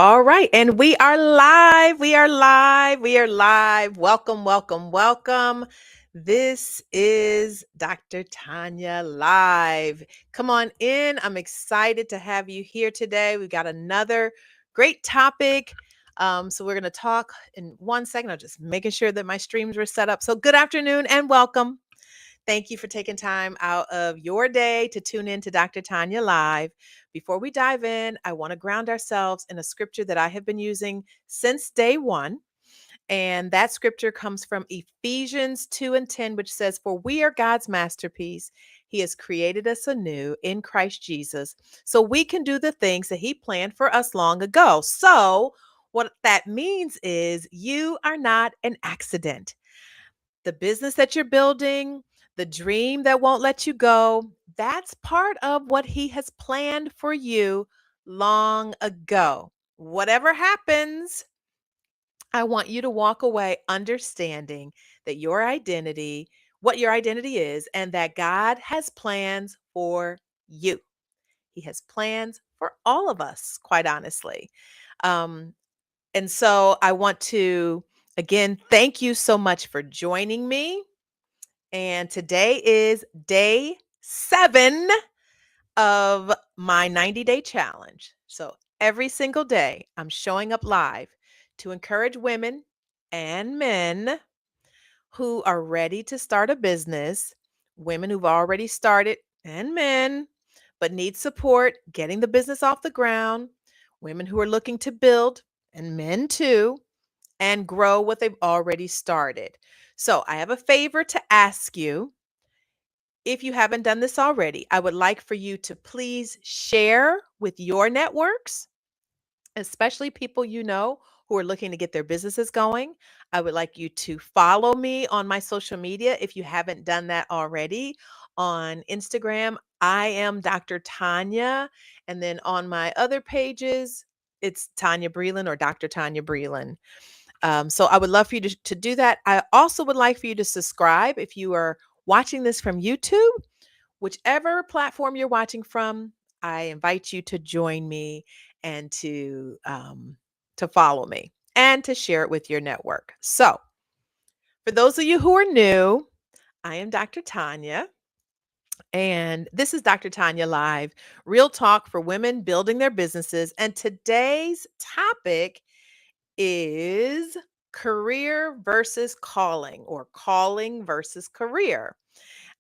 All right, and we are live. We are live. We are live. Welcome, welcome, welcome. This is Dr. Tonya live. Come on in. I'm excited to have you here today. We've got another great topic. So we're going to talk in 1 second. I'm just making sure that my streams were set up. So good afternoon and welcome. Thank you for taking time out of your day to tune in to Dr. Tanya Live. Before we dive in, I want to ground ourselves in a scripture that I have been using since day one. And that scripture comes from Ephesians 2 and 10, which says, "For we are God's masterpiece. He has created us anew in Christ Jesus, so we can do the things that He planned for us long ago." So, what that means is you are not an accident. The business that you're building, the dream that won't let you go, that's part of what He has planned for you long ago. Whatever happens, I want you to walk away understanding that what your identity is, and that God has plans for you. He has plans for all of us, quite honestly. Um, and so I want to, again, thank you so much for joining me. And today is day 7 of my 90-day challenge. So every single day, I'm showing up live to encourage women and men who are ready to start a business, women who've already started, and men, but need support getting the business off the ground, women who are looking to build, and men too, and grow what they've already started. So I have a favor to ask you. If you haven't done this already, I would like for you to please share with your networks, especially people you know who are looking to get their businesses going. I would like you to follow me on my social media if you haven't done that already. On Instagram, I am Dr. Tanya. And then on my other pages, it's Tanya Breland or Dr. Tanya Breland. So I would love for you to do that. I also would like for you to subscribe if you are watching this from YouTube. Whichever platform you're watching from, I invite you to join me and to follow me and to share it with your network. So, for those of you who are new, I am Dr. Tanya, and this is Dr. Tanya Live, real talk for women building their businesses. And today's topic is career versus calling, or calling versus career.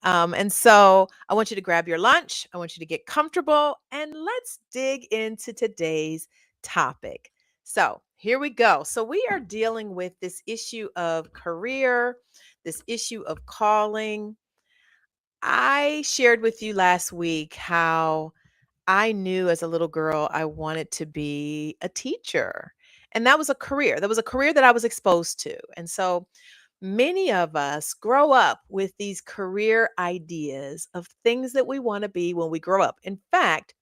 And so I want you to grab your lunch. I want you to get comfortable and let's dig into today's topic. So here we go. So we are dealing with this issue of career, this issue of calling. I shared with you last week how I knew as a little girl I wanted to be a teacher. And that was a career. That was a career that I was exposed to. And so many of us grow up with these career ideas of things that we want to be when we grow up. In fact,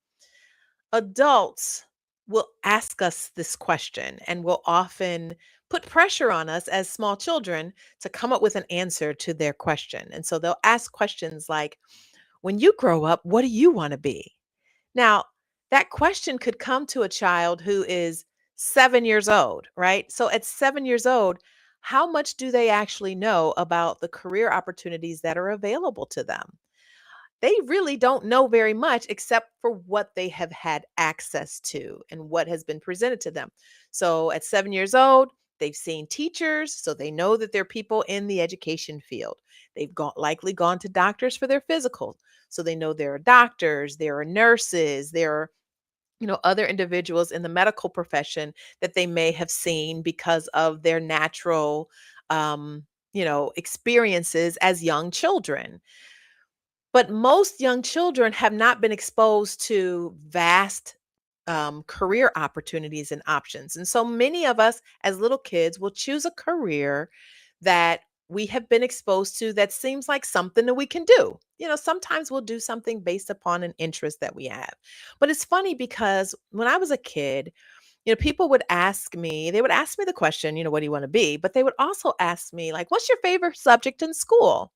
adults will ask us this question and will often put pressure on us as small children to come up with an answer to their question. And so they'll ask questions like, "When you grow up, what do you want to be?" Now, that question could come to a child who is 7 years old, right? So at 7 years old, how much do they actually know about the career opportunities that are available to them? They really don't know very much except for what they have had access to and what has been presented to them. So at 7 years old, they've seen teachers, so they know that they're people in the education field. Likely gone to doctors for their physical, so they know there are doctors, there are nurses, there are other individuals in the medical profession that they may have seen because of their natural experiences as young children. But most young children have not been exposed to vast career opportunities and options. And so many of us as little kids will choose a career that we have been exposed to that seems like something that we can do. Sometimes we'll do something based upon an interest that we have. But it's funny because when I was a kid, people they would ask me the question, what do you want to be? But they would also ask me, like, what's your favorite subject in school?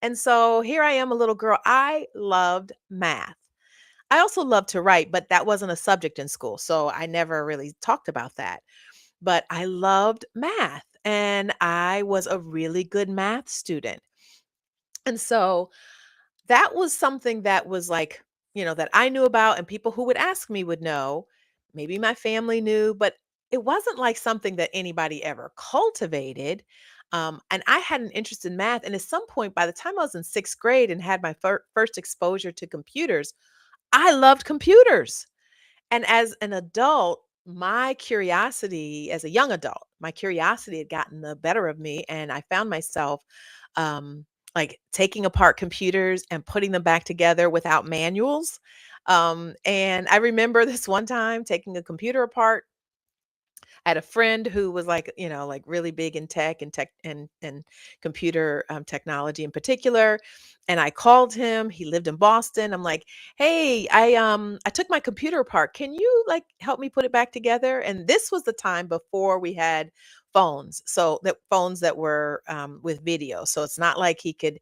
And so here I am, a little girl. I loved math. I also love to write, but that wasn't a subject in school, so I never really talked about that. But I loved math, and I was a really good math student. And so that was something that was like, that I knew about and people who would ask me would know. Maybe my family knew, but it wasn't like something that anybody ever cultivated. And I had an interest in math. And at some point, by the time I was in sixth grade and had my first exposure to computers, I loved computers. And as an adult, my curiosity, as a young adult, my curiosity had gotten the better of me. And I found myself um, like taking apart computers and putting them back together without manuals. And I remember this one time taking a computer apart. I had a friend who was like, like really big in tech and computer technology in particular. And I called him. He lived in Boston. I'm like, "Hey, I took my computer apart. Can you like help me put it back together?" And this was the time before we had phones. So that phones that were with video. So it's not like he could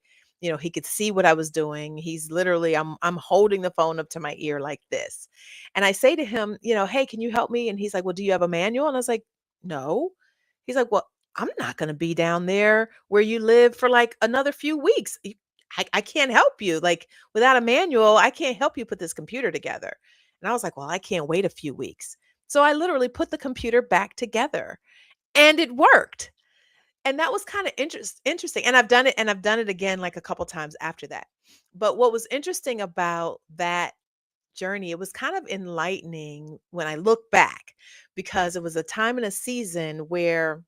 see what I was doing. He's literally I'm holding the phone up to my ear like this. And I say to him, "Hey, can you help me?" And he's like, "Well, do you have a manual?" And I was like, "No." He's like, "Well, I'm not going to be down there where you live for like another few weeks. I can't help you. Like without a manual, I can't help you put this computer together." And I was like, "Well, I can't wait a few weeks." So I literally put the computer back together and it worked. And that was kind of interesting. And I've done it again like a couple times after that. But what was interesting about that journey, it was kind of enlightening when I look back because it was a time and a season where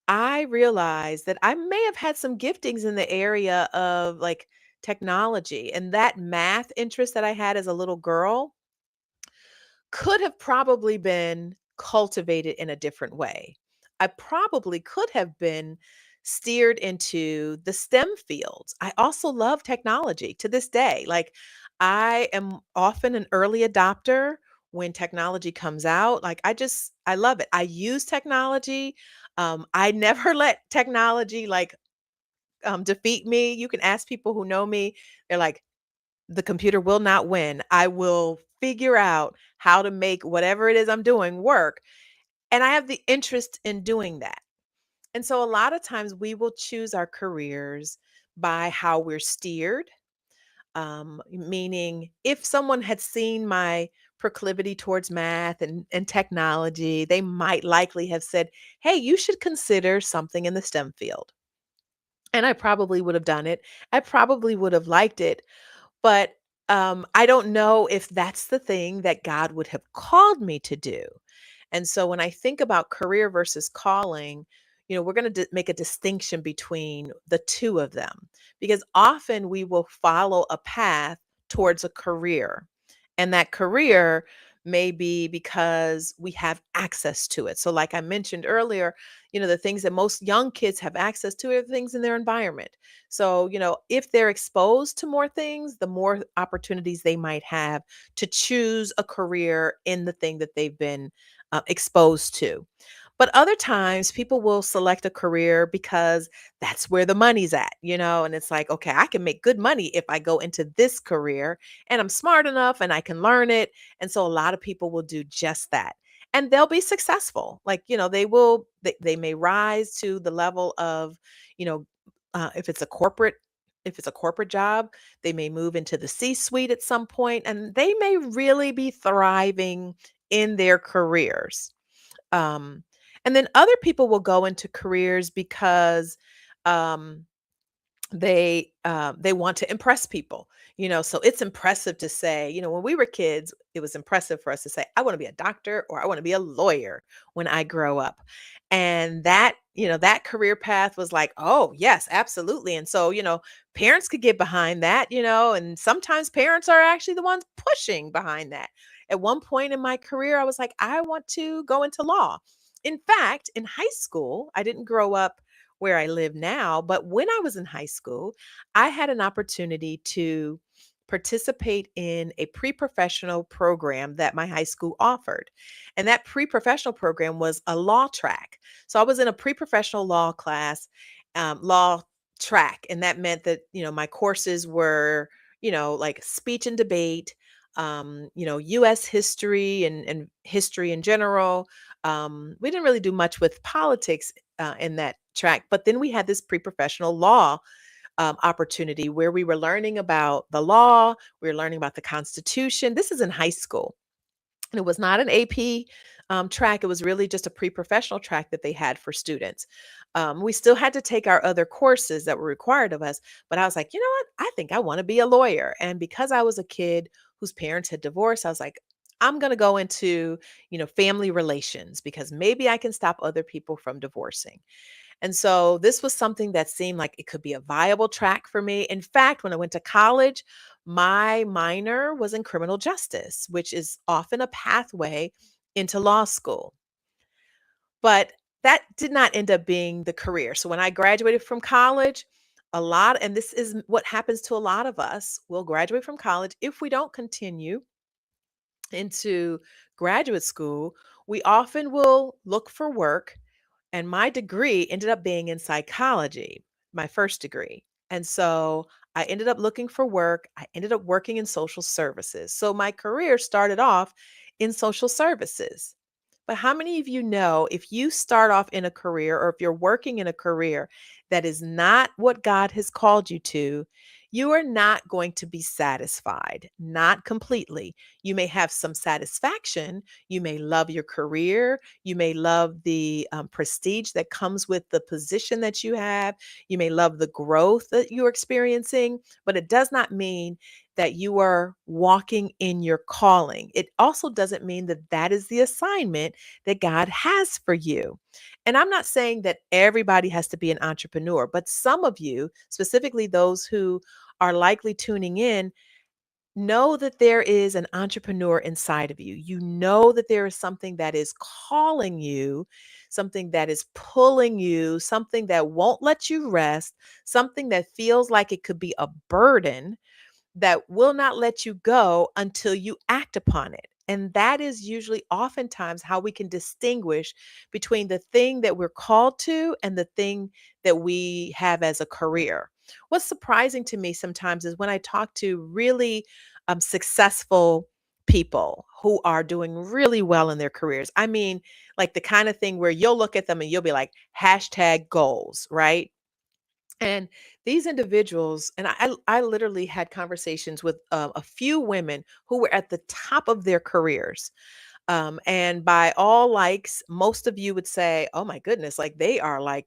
I realized that I may have had some giftings in the area of like technology, and that math interest that I had as a little girl could have probably been cultivated in a different way. I probably could have been steered into the STEM fields. I also love technology to this day. Like, I am often an early adopter when technology comes out. Like, I love it. I use technology. I never let technology like defeat me. You can ask people who know me. They're like, the computer will not win. I will figure out how to make whatever it is I'm doing work. And I have the interest in doing that. And so a lot of times we will choose our careers by how we're steered. Meaning, if someone had seen my proclivity towards math and technology, they might likely have said, "Hey, you should consider something in the STEM field." And I probably would have done it. I probably would have liked it. But, I don't know if that's the thing that God would have called me to do. And so when I think about career versus calling, we're going to make a distinction between the two of them because often we will follow a path towards a career. And that career may be because we have access to it. So, like I mentioned earlier, the things that most young kids have access to are things in their environment. So, if they're exposed to more things, the more opportunities they might have to choose a career in the thing that they've been exposed to. But other times people will select a career because that's where the money's at, and it's like, okay, I can make good money if I go into this career and I'm smart enough and I can learn it. And so a lot of people will do just that. And they'll be successful. Like, they may rise to the level of, you know, if it's a corporate job, they may move into the C-suite at some point and they may really be thriving in their careers. Um, and then other people will go into careers because um, they want to impress people. So it's impressive to say, when we were kids, it was impressive for us to say, "I want to be a doctor," or "I want to be a lawyer when I grow up." And that career path was like, "Oh yes, absolutely." And so, parents could get behind that, and sometimes parents are actually the ones pushing behind that. At one point in my career, I was like, "I want to go into law." In fact, in high school, I didn't grow up where I live now. But when I was in high school, I had an opportunity to participate in a pre professional program that my high school offered. And that pre professional program was a law track. So I was in a pre professional law class, law track. And that meant that, my courses were, like speech and debate. US history and history in general. We didn't really do much with politics in that track, but then we had this pre-professional law opportunity where we were learning about the law, we were learning about the Constitution. This is in high school. And it was not an AP track. It was really just a pre-professional track that they had for students. We still had to take our other courses that were required of us, but I was like, you know what? I think I want to be a lawyer. And because I was a kid whose parents had divorced, I was like, I'm going to go into, family relations because maybe I can stop other people from divorcing. And so this was something that seemed like it could be a viable track for me. In fact, when I went to college, my minor was in criminal justice, which is often a pathway into law school. But that did not end up being the career. So when I graduated from college, and this is what happens to a lot of us, we'll graduate from college. If we don't continue into graduate school, we often will look for work, and my degree ended up being in psychology, my first degree. And so I ended up looking for work. I ended up working in social services. So my career started off in social services. But how many of you know if you start off in a career or if you're working in a career that is not what God has called you to, you are not going to be satisfied, not completely. You may have some satisfaction. You may love your career. You may love the prestige that comes with the position that you have. You may love the growth that you're experiencing, but it does not mean that you are walking in your calling. It also doesn't mean that that is the assignment that God has for you. And I'm not saying that everybody has to be an entrepreneur, but some of you, specifically those who are likely tuning in, know that there is an entrepreneur inside of you. You know that there is something that is calling you, something that is pulling you, something that won't let you rest, something that feels like it could be a burden that will not let you go until you act upon it. And that is usually oftentimes how we can distinguish between the thing that we're called to and the thing that we have as a career. What's surprising to me sometimes is when I talk to really successful people who are doing really well in their careers. I mean, like the kind of thing where you'll look at them and you'll be like, hashtag goals, right? And these individuals, and I literally had conversations with a few women who were at the top of their careers. And by all likes, most of you would say, oh my goodness, like they are like,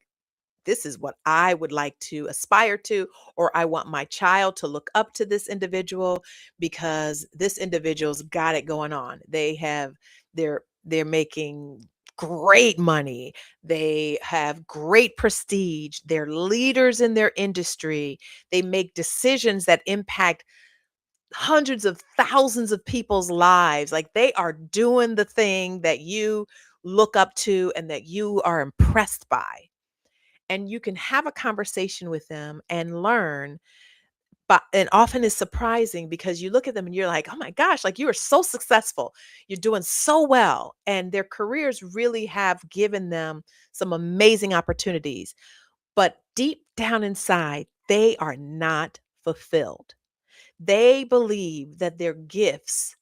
this is what I would like to aspire to, or I want my child to look up to this individual because this individual's got it going on. They're making great money. They have great prestige. They're leaders in their industry. They make decisions that impact hundreds of thousands of people's lives. Like they are doing the thing that you look up to and that you are impressed by, and you can have a conversation with them and learn. But and often it's surprising because you look at them and you're like, oh my gosh, like you are so successful, you're doing so well, and their careers really have given them some amazing opportunities, but deep down inside they are not fulfilled. They believe that their gifts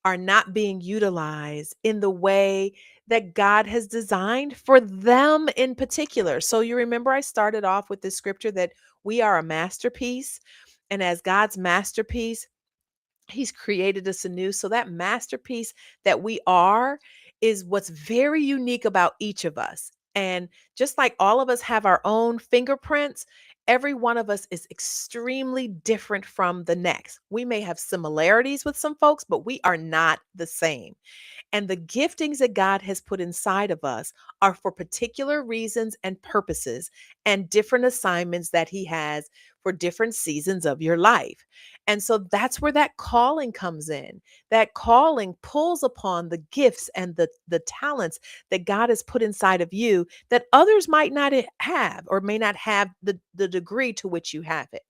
are not being utilized in the way that God has designed for them in particular. So you remember I started off with this scripture that we are a masterpiece, and as God's masterpiece, He's created us anew. So that masterpiece that we are is what's very unique about each of us. And just like all of us have our own fingerprints, every one of us is extremely different from the next. We may have similarities with some folks, but we are not the same. And the giftings that God has put inside of us are for particular reasons and purposes and different assignments that He has for different seasons of your life. And so that's where that calling comes in. That calling pulls upon the gifts and the talents that God has put inside of you that others might not have or may not have the degree to which you have it.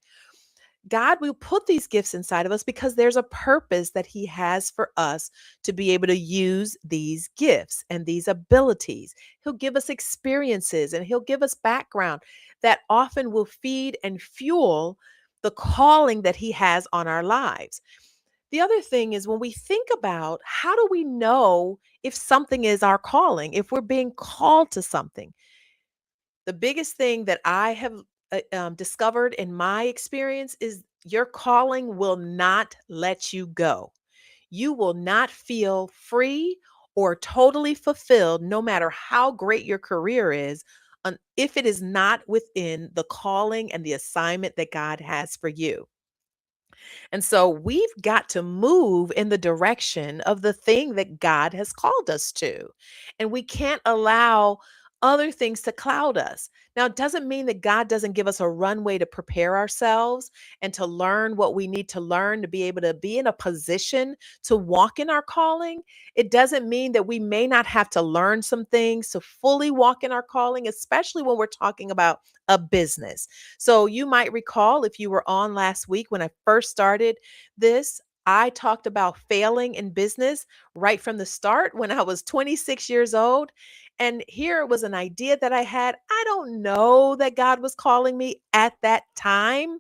God will put these gifts inside of us because there's a purpose that He has for us to be able to use these gifts and these abilities. He'll give us experiences and He'll give us background that often will feed and fuel the calling that He has on our lives. The other thing is when we think about how do we know if something is our calling, if we're being called to something, the biggest thing that I have discovered in my experience is your calling will not let you go. You will not feel free or totally fulfilled, no matter how great your career is, if it is not within the calling and the assignment that God has for you. And so we've got to move in the direction of the thing that God has called us to. And we can't allow other things to cloud us. Now, it doesn't mean that God doesn't give us a runway to prepare ourselves and to learn what we need to learn to be able to be in a position to walk in our calling. It doesn't mean that we may not have to learn some things to fully walk in our calling, especially when we're talking about a business. So you might recall if you were on last week when I first started this, I talked about failing in business right from the start when I was 26 years old. And here was an idea that I had. I don't know that God was calling me at that time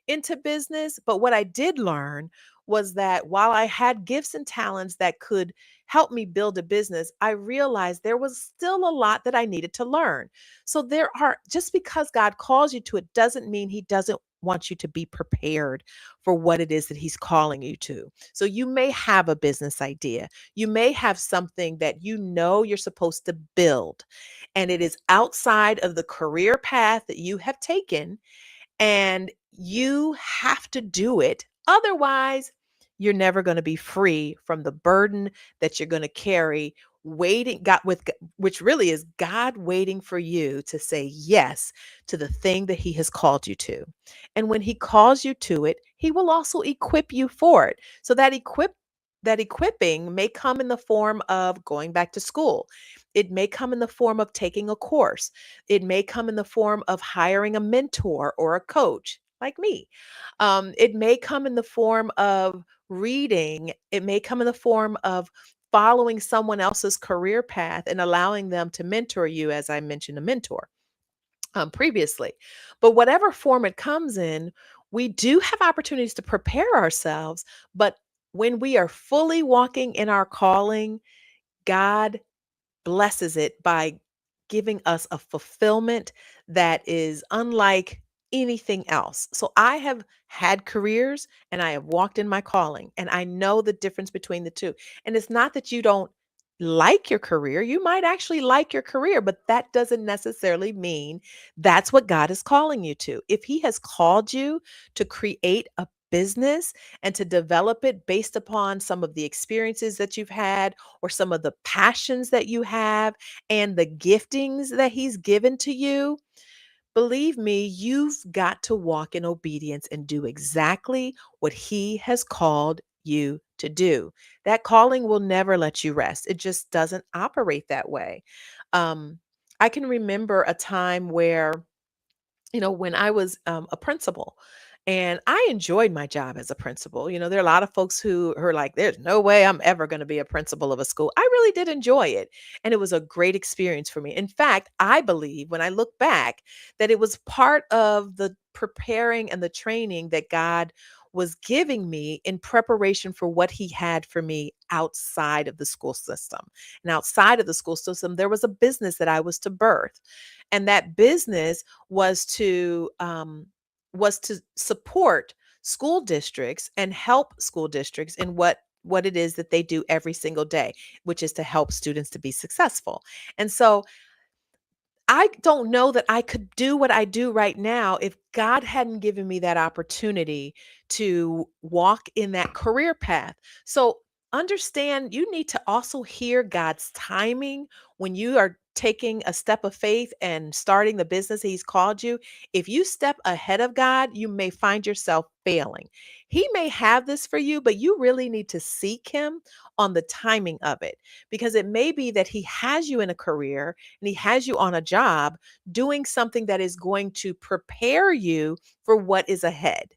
into business, but what I did learn was that while I had gifts and talents that could help me build a business, I realized there was still a lot that I needed to learn. So there are, just because God calls you to it doesn't mean he doesn't want you to be prepared for what it is that he's calling you to. So you may have a business idea. You may have something that you know you're supposed to build and it is outside of the career path that you have taken and you have to do it. Otherwise, you're never going to be free from the burden that you're going to carry waiting God with which really is God waiting for you to say yes to the thing that he has called you to. And when he calls you to it, he will also equip you for it. So that equipping may come in the form of going back to school. It may come in the form of taking a course. It may come in the form of hiring a mentor or a coach like me. It may come in the form of reading. It may come in the form of following someone else's career path and allowing them to mentor you, as I mentioned, a mentor previously. But whatever form it comes in, we do have opportunities to prepare ourselves. But when we are fully walking in our calling, God blesses it by giving us a fulfillment that is unlike anything else. So I have had careers and I have walked in my calling and I know the difference between the two. And it's not that you don't like your career. You might actually like your career, but that doesn't necessarily mean that's what God is calling you to. If he has called you to create a business and to develop it based upon some of the experiences that you've had or some of the passions that you have and the giftings that he's given to you, believe me, you've got to walk in obedience and do exactly what he has called you to do. That calling will never let you rest. It just doesn't operate that way. Um, I can remember a time where when I was a principal, and I enjoyed my job as a principal. There are a lot of folks who are like, there's no way I'm ever going to be a principal of a school. I really did enjoy it. And it was a great experience for me. In fact, I believe when I look back that it was part of the preparing and the training that God was giving me in preparation for what he had for me outside of the school system. And outside of the school system, there was a business that I was to birth. And that business was to support school districts and help school districts in what it is that they do every single day, which is to help students to be successful. And so I don't know that I could do what I do right now if God hadn't given me that opportunity to walk in that career path. So understand you need to also hear God's timing when you are taking a step of faith and starting the business he's called you. If you step ahead of God, you may find yourself failing. He may have this for you, but you really need to seek him on the timing of it because it may be that he has you in a career and he has you on a job doing something that is going to prepare you for what is ahead.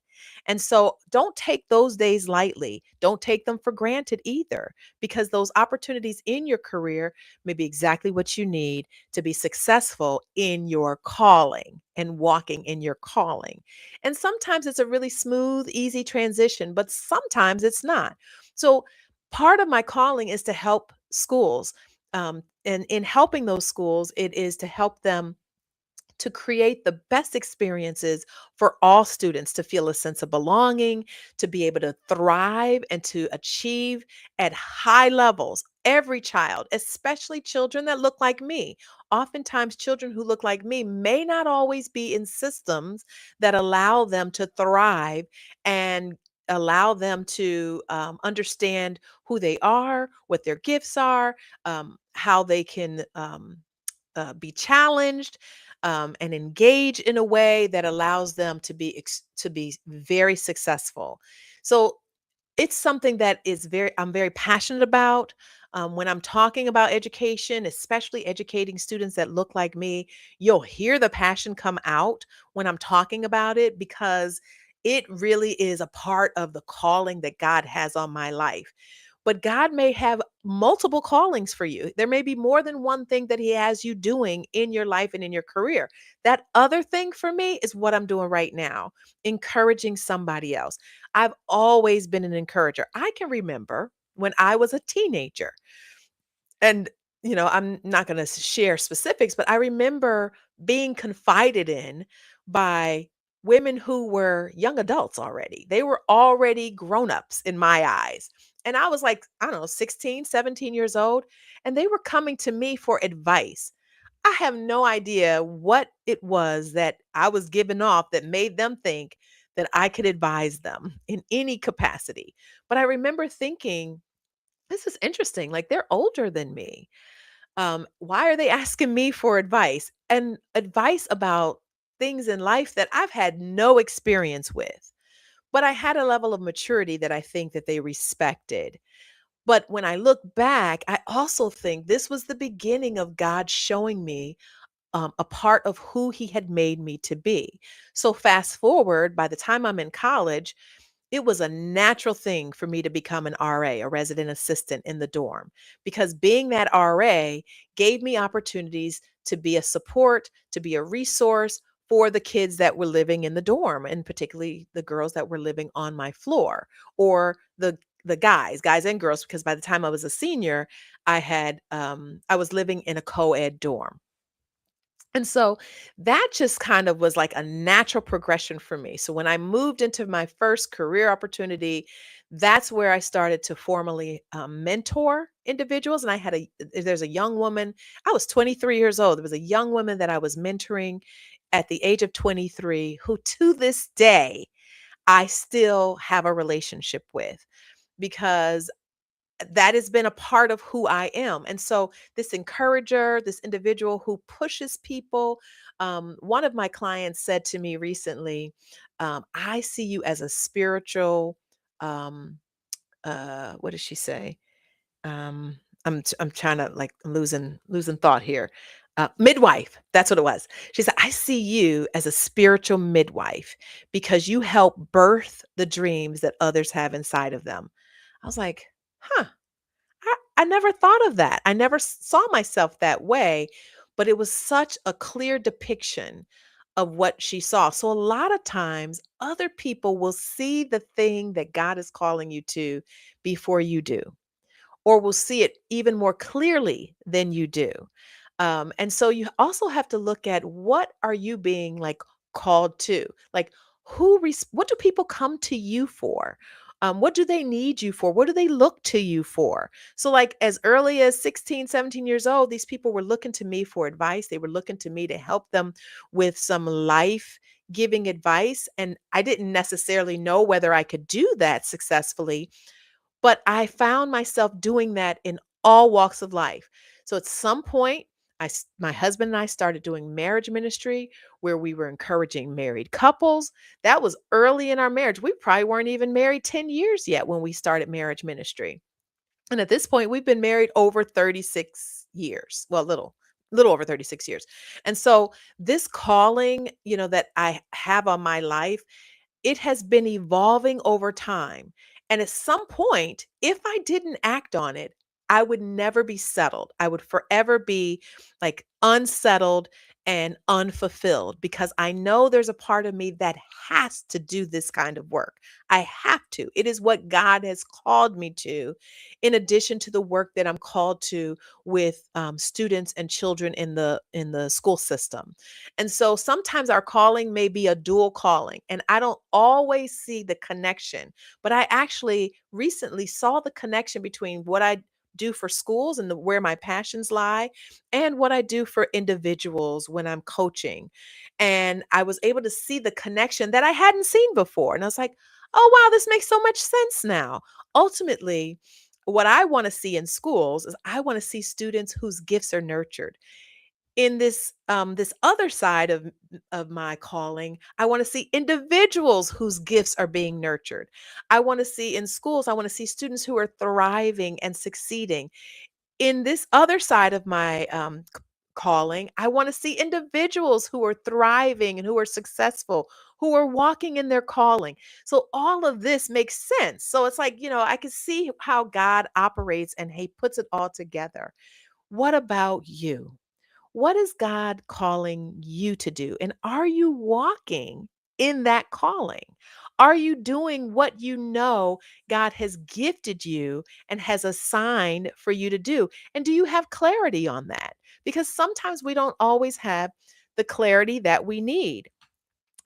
And so don't take those days lightly. Don't take them for granted either, because those opportunities in your career may be exactly what you need to be successful in your calling and walking in your calling. And sometimes it's a really smooth, easy transition, but sometimes it's not. So part of my calling is to help schools. And in helping those schools, it is to help them to create the best experiences for all students to feel a sense of belonging, to be able to thrive and to achieve at high levels. Every child, especially children that look like me. Oftentimes, children who look like me may not always be in systems that allow them to thrive and allow them to understand who they are, what their gifts are, how they can be challenged and engage in a way that allows them to be to be very successful. So it's something that is very I'm very passionate about. When I'm talking about education, especially educating students that look like me, you'll hear the passion come out when I'm talking about it, because it really is a part of the calling that God has on my life. But God may have multiple callings for you. There may be more than one thing that He has you doing in your life and in your career. That other thing for me is what I'm doing right now, encouraging somebody else. I've always been an encourager. I can remember when I was a teenager, and I'm not going to share specifics, but I remember being confided in by women who were young adults already. They were already grown-ups in my eyes. And I was like, I don't know, 16, 17 years old, and they were coming to me for advice. I have no idea what it was that I was giving off that made them think that I could advise them in any capacity. But I remember thinking, this is interesting. Like, they're older than me. Why are they asking me for advice? And advice about things in life that I've had no experience with. But I had a level of maturity that I think that they respected. But when I look back, I also think this was the beginning of God showing me a part of who He had made me to be. So, fast forward, by the time I'm in college, it was a natural thing for me to become an RA, a resident assistant in the dorm, because being that RA gave me opportunities to be a support, to be a resource for the kids that were living in the dorm, and particularly the girls that were living on my floor, or the guys and girls, because by the time I was a senior, I was living in a co-ed dorm. And so that just kind of was like a natural progression for me. So when I moved into my first career opportunity, that's where I started to formally mentor individuals. And there's a young woman, I was 23 years old. There was a young woman that I was mentoring at the age of 23, who to this day, I still have a relationship with, because that has been a part of who I am. And so this encourager, this individual who pushes people, one of my clients said to me recently, I see you as a spiritual, um, what did she say? I'm trying to, like, I'm losing thought here. Midwife, that's what it was. She said, I see you as a spiritual midwife because you help birth the dreams that others have inside of them. I was like, huh, I never thought of that. I never saw myself that way, but it was such a clear depiction of what she saw. So a lot of times, other people will see the thing that God is calling you to before you do, or will see it even more clearly than you do. And so you also have to look at, what are you being, like, called to? Like, what do people come to you for? What do they need you for? What do they look to you for? So, like, as early as 16, 17 years old, these people were looking to me for advice. They were looking to me to help them with some life giving advice. And I didn't necessarily know whether I could do that successfully, but I found myself doing that in all walks of life. So at some point, my husband and I started doing marriage ministry, where we were encouraging married couples. That was early in our marriage. We probably weren't even married 10 years yet when we started marriage ministry. And at this point, we've been married over 36 years. Well, little over 36 years. And so this calling, that I have on my life, it has been evolving over time. And at some point, if I didn't act on it, I would never be settled. I would forever be like unsettled and unfulfilled because I know there's a part of me that has to do this kind of work. I have to. It is what God has called me to, in addition to the work that I'm called to with students and children in the school system. And so sometimes our calling may be a dual calling, and I don't always see the connection. But I actually recently saw the connection between what I do for schools and where my passions lie and what I do for individuals when I'm coaching. And I was able to see the connection that I hadn't seen before. And I was like, oh, wow, this makes so much sense now. Ultimately, what I want to see in schools is I want to see students whose gifts are nurtured. In this other side of my calling, I want to see individuals whose gifts are being nurtured. I want to see in schools, I want to see students who are thriving and succeeding. In this other side of my calling, I want to see individuals who are thriving and who are successful, who are walking in their calling. So all of this makes sense. So it's like, I can see how God operates and he puts it all together. What about you? What is God calling you to do? And are you walking in that calling? Are you doing what you know God has gifted you and has assigned for you to do? And do you have clarity on that? Because sometimes we don't always have the clarity that we need.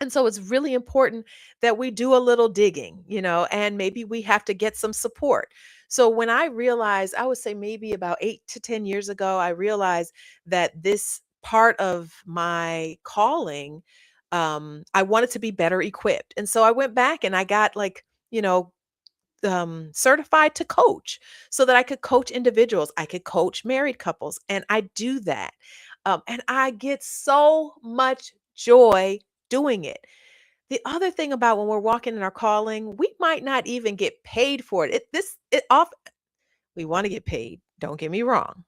And so it's really important that we do a little digging, and maybe we have to get some support. So when I realized, I would say maybe about 8 to 10 years ago, I realized that this part of my calling, I wanted to be better equipped. And so I went back and I got you know, certified to coach so that I could coach individuals. I could coach married couples, and I do that. And I get so much joy doing it. The other thing about when we're walking in our calling, we might not even get paid for it. It off We want to get paid. Don't get me wrong.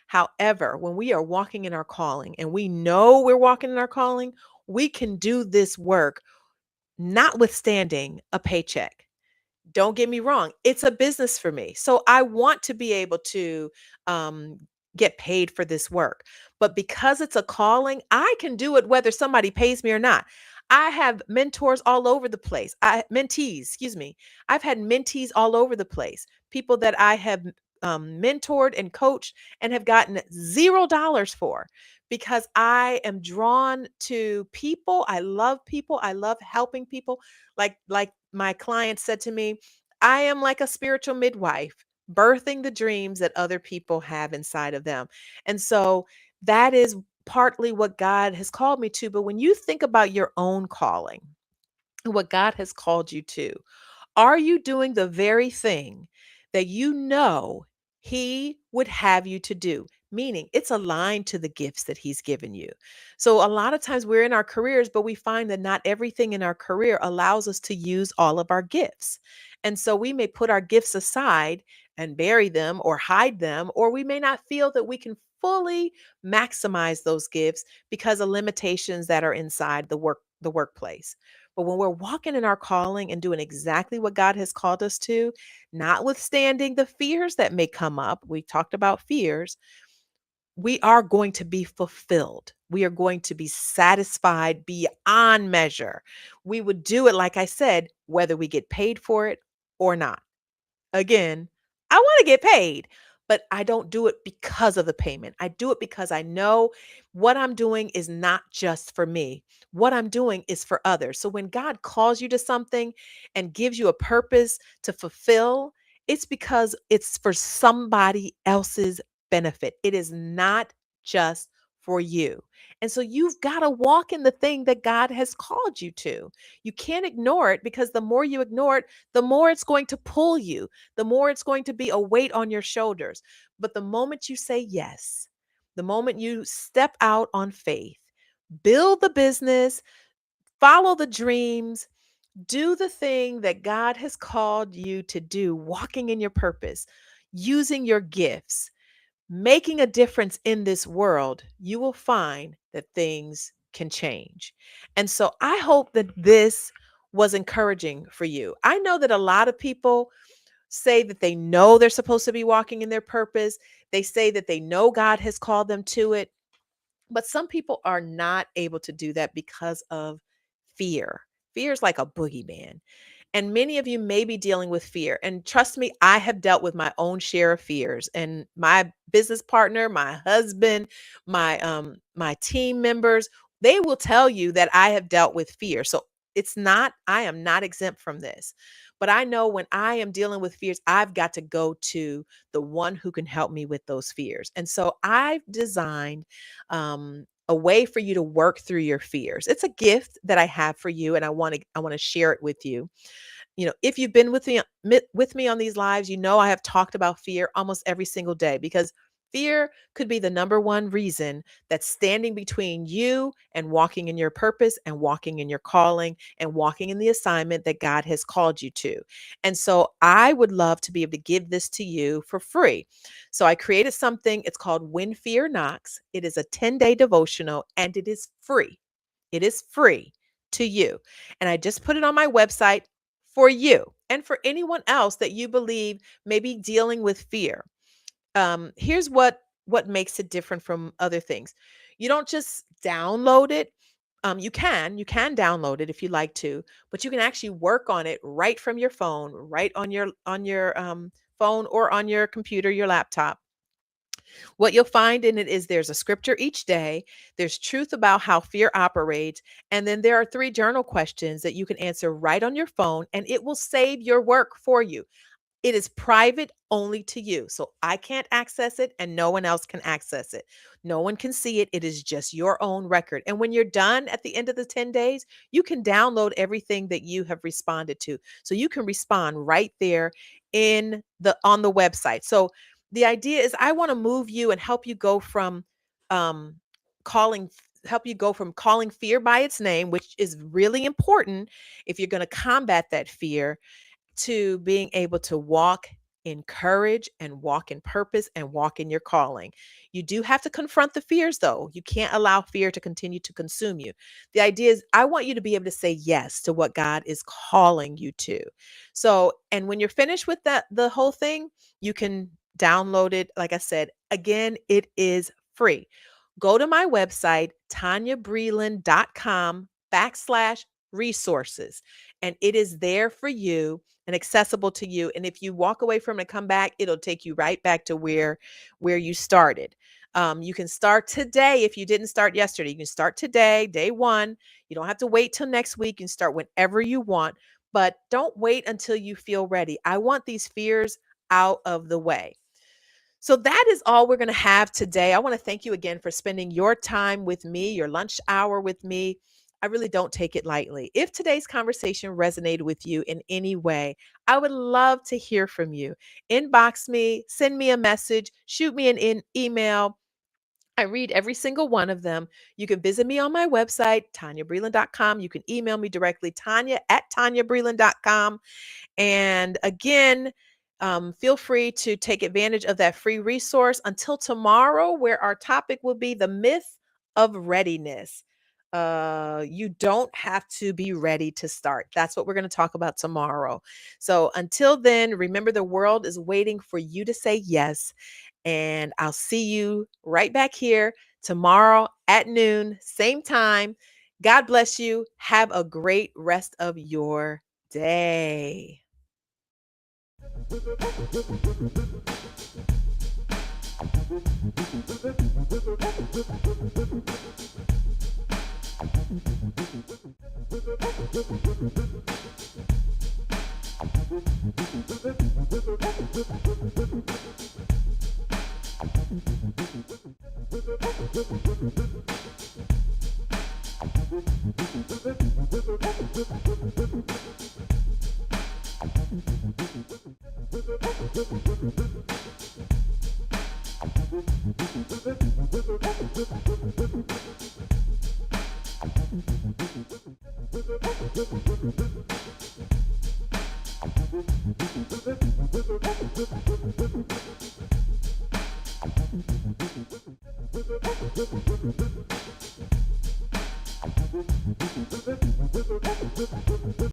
However, when we are walking in our calling and we know we're walking in our calling, we can do this work notwithstanding a paycheck. Don't get me wrong, it's a business for me. So I want to be able to um, get paid for this work. But because it's a calling, I can do it whether somebody pays me or not. I have mentors all over the place. Excuse me. I've had mentees all over the place. People that I have mentored and coached and have gotten $0 for because I am drawn to people. I love people. I love helping people. Like my client said to me, I am like a spiritual midwife, birthing the dreams that other people have inside of them. And so that is partly what God has called me to. But when you think about your own calling, what God has called you to, are you doing the very thing that you know He would have you to do? Meaning it's aligned to the gifts that He's given you. So a lot of times we're in our careers, but we find that not everything in our career allows us to use all of our gifts. And so we may put our gifts aside and bury them or hide them, or we may not feel that we can fully maximize those gifts because of limitations that are inside the workplace. But when we're walking in our calling and doing exactly what God has called us to, notwithstanding the fears that may come up, we talked about fears, we are going to be fulfilled. We are going to be satisfied beyond measure. We would do it, like I said, whether we get paid for it or not. Again, I want to get paid, but I don't do it because of the payment. I do it because I know what I'm doing is not just for me. What I'm doing is for others. So when God calls you to something and gives you a purpose to fulfill, it's because it's for somebody else's benefit. It is not just for you. And so you've got to walk in the thing that God has called you to. You can't ignore it because the more you ignore it, the more it's going to pull you, the more it's going to be a weight on your shoulders. But the moment you say yes, the moment you step out on faith, build the business, follow the dreams, do the thing that God has called you to do, walking in your purpose, using your gifts, making a difference in this world, you will find that things can change. And so I hope that this was encouraging for you. I know that a lot of people say that they know they're supposed to be walking in their purpose. They say that they know God has called them to it. But some people are not able to do that because of fear. Fear is like a boogeyman. And many of you may be dealing with fear. And trust me, I have dealt with my own share of fears. And my business partner, my husband, my team members, they will tell you that I have dealt with fear. So I am not exempt from this. But I know when I am dealing with fears, I've got to go to the one who can help me with those fears. And so I've designed a way for you to work through your fears. It's a gift that I have for you, and I want to share it with you. If you've been with me on these lives, I have talked about fear almost every single day because fear could be the number one reason that's standing between you and walking in your purpose and walking in your calling and walking in the assignment that God has called you to. And so I would love to be able to give this to you for free. So I created something, it's called When Fear Knocks. It is a 10-day devotional and it is free. It is free to you. And I just put it on my website for you and for anyone else that you believe may be dealing with fear. Here's what makes it different from other things. You don't just download it. You can download it if you like to, but you can actually work on it right from your phone, right on your phone or on your computer, your laptop. What you'll find in it is there's a scripture each day, there's truth about how fear operates, and then there are 3 journal questions that you can answer right on your phone, and it will save your work for you. It is private only to you. So I can't access it and no one else can access it. No one can see it. It is just your own record. And when you're done at the end of the 10 days, you can download everything that you have responded to. So you can respond right there in the on the website. So the idea is I want to move you and um calling help you go from calling fear by its name, which is really important if you're going to combat that fear, to being able to walk in courage and walk in purpose and walk in your calling. You do have to confront the fears, though. You can't allow fear to continue to consume you. The idea is, I want you to be able to say yes to what God is calling you to. So, and when you're finished with the whole thing, you can download it. Like I said, again, it is free. Go to my website, tanyabreland.com/resources, and it is there for you and accessible to you. And if you walk away from it and come back, it'll take you right back to where you started. You can start today if you didn't start yesterday. You can start today, day one. You don't have to wait till next week. You can start whenever you want, but don't wait until you feel ready. I want these fears out of the way. So that is all we're going to have today. I want to thank you again for spending your time with me, your lunch hour with me. I really don't take it lightly. If today's conversation resonated with you in any way, I would love to hear from you. Inbox me, send me a message, shoot me an email. I read every single one of them. You can visit me on my website, tanyabreland.com. You can email me directly, tanya@tanyabreland.com. And again, feel free to take advantage of that free resource until tomorrow, where our topic will be the myth of readiness. You don't have to be ready to start. That's what we're going to talk about tomorrow. So until then, remember the world is waiting for you to say yes. And I'll see you right back here tomorrow at noon, same time. God bless you. Have a great rest of your day.